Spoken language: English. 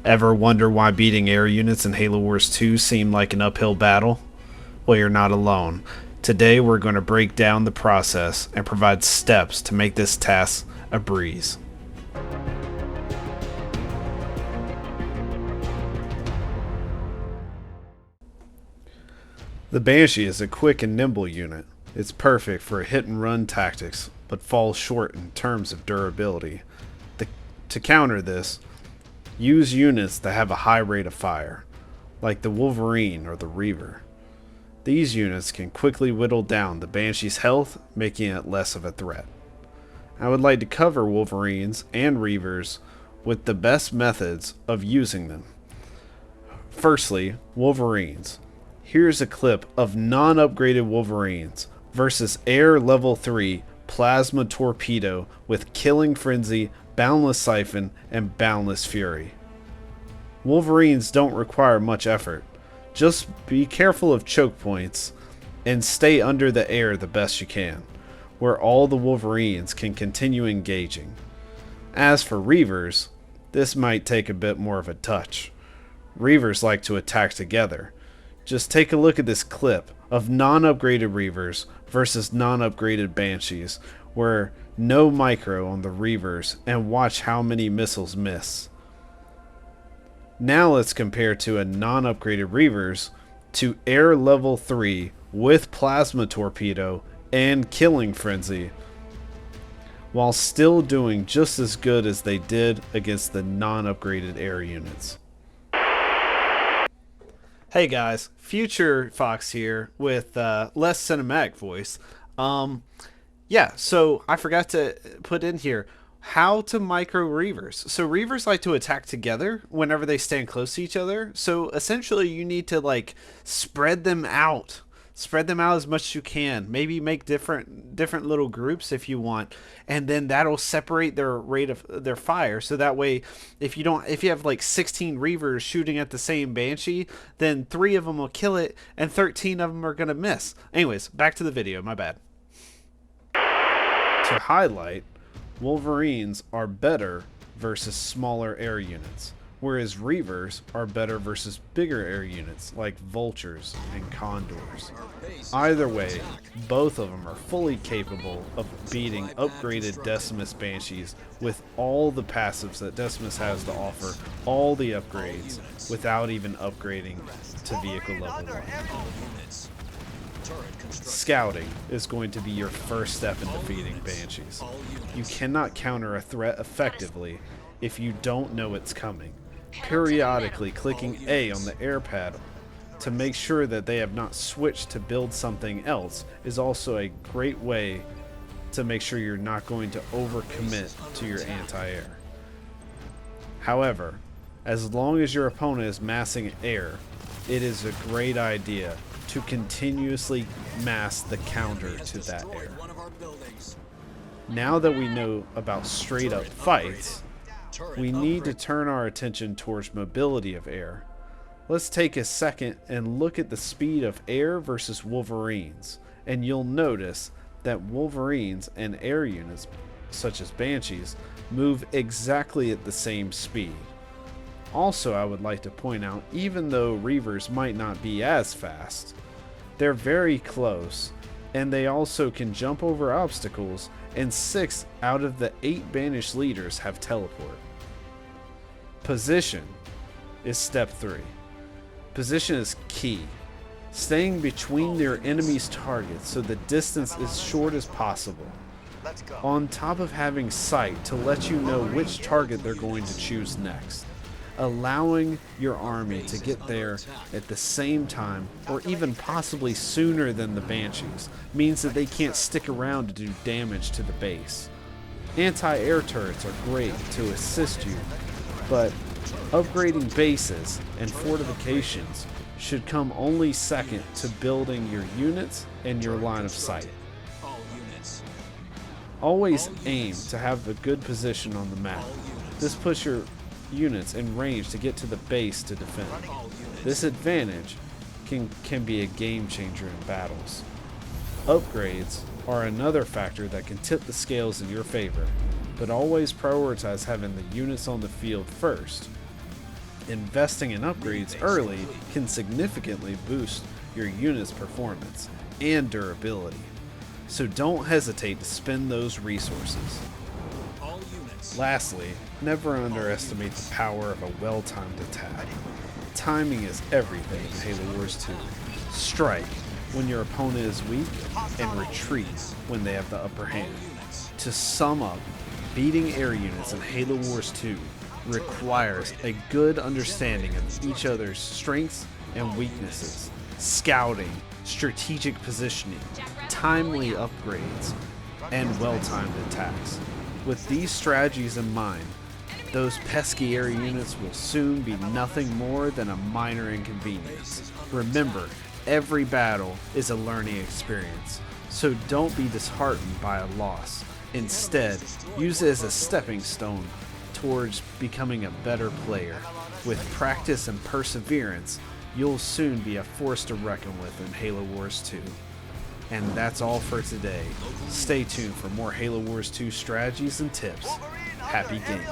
Ever wonder why beating air units in Halo Wars 2 seemed like an uphill battle? Well, you're not alone. Today we're going to break down the process and provide steps to make this task a breeze. The Banshee is a quick and nimble unit. It's perfect for hit and run tactics, but falls short in terms of durability. To counter this, use units that have a high rate of fire, like the Wolverine or the Reaver. These units can quickly whittle down the Banshee's health, making it less of a threat. I would like to cover Wolverines and Reavers with the best methods of using them. Firstly, Wolverines. Here's a clip of non-upgraded Wolverines versus Air Level 3 Plasma Torpedo with Killing Frenzy, Boundless Siphon, and Boundless Fury. Wolverines don't require much effort. Just be careful of choke points and stay under the air the best you can, where all the Wolverines can continue engaging. As for Reavers, this might take a bit more of a touch. Reavers like to attack together. Just take a look at this clip of non-upgraded Reavers versus non-upgraded Banshees, where no micro on the Reavers, and watch how many missiles miss. Now let's compare to a non-upgraded Reavers to Air Level 3 with Plasma Torpedo and Killing Frenzy, while still doing just as good as they did against the non-upgraded air units. Hey guys, Future Fox here with less cinematic voice. So I forgot to put in here how to micro Reavers. So Reavers like to attack together whenever they stand close to each other. So essentially you need to spread them out. Spread them out as much as you can. Maybe make different little groups if you want, and then that'll separate their rate of their fire. So that way, if you have 16 Reavers shooting at the same Banshee, then 3 of them will kill it, and 13 of them are gonna miss. Anyways, back to the video. My bad. To highlight, Wolverines are better versus smaller air units, whereas Reavers are better versus bigger air units like Vultures and Condors. Either way, both of them are fully capable of beating upgraded Decimus Banshees with all the passives that Decimus has to offer, all the upgrades, without even upgrading to vehicle level 1. Scouting is going to be your first step in defeating Banshees. You cannot counter a threat effectively if you don't know it's coming. Periodically clicking A on the air pad to make sure that they have not switched to build something else is also a great way to make sure you're not going to overcommit to your anti-air. However, as long as your opponent is massing air, it is a great idea to continuously mass the counter to that air. Now that we know about straight up fights, we need to turn our attention towards mobility of air. Let's take a second and look at the speed of air versus Wolverines, and you'll notice that Wolverines and air units, such as Banshees, move exactly at the same speed. Also, I would like to point out, even though Reavers might not be as fast, they're very close, and they also can jump over obstacles, and 6 out of the 8 banished leaders have teleport. Position is step 3. Position is key. Staying between their enemy's targets so the distance is short as possible. On top of having sight to let you know which target they're going to choose next. Allowing your army to get there at the same time, or even possibly sooner than the Banshees, means that they can't stick around to do damage to the base. Anti-air turrets are great to assist you, but upgrading bases and fortifications should come only second to building your units and your line of sight. Always aim to have a good position on the map. This puts your units in range to get to the base to defend. This advantage can be a game changer in battles. Upgrades are another factor that can tip the scales in your favor, but always prioritize having the units on the field first. Investing in upgrades early can significantly boost your unit's performance and durability, so don't hesitate to spend those resources. Lastly, never underestimate the power of a well-timed attack. Timing is everything in Halo Wars 2. Strike when your opponent is weak, and retreat when they have the upper hand. To sum up, beating air units in Halo Wars 2 requires a good understanding of each other's strengths and weaknesses, scouting, strategic positioning, timely upgrades, and well-timed attacks. With these strategies in mind, those pesky air units will soon be nothing more than a minor inconvenience. Remember, every battle is a learning experience, so don't be disheartened by a loss. Instead, use it as a stepping stone towards becoming a better player. With practice and perseverance, you'll soon be a force to reckon with in Halo Wars 2. And that's all for today. Stay tuned for more Halo Wars 2 strategies and tips. Happy gaming.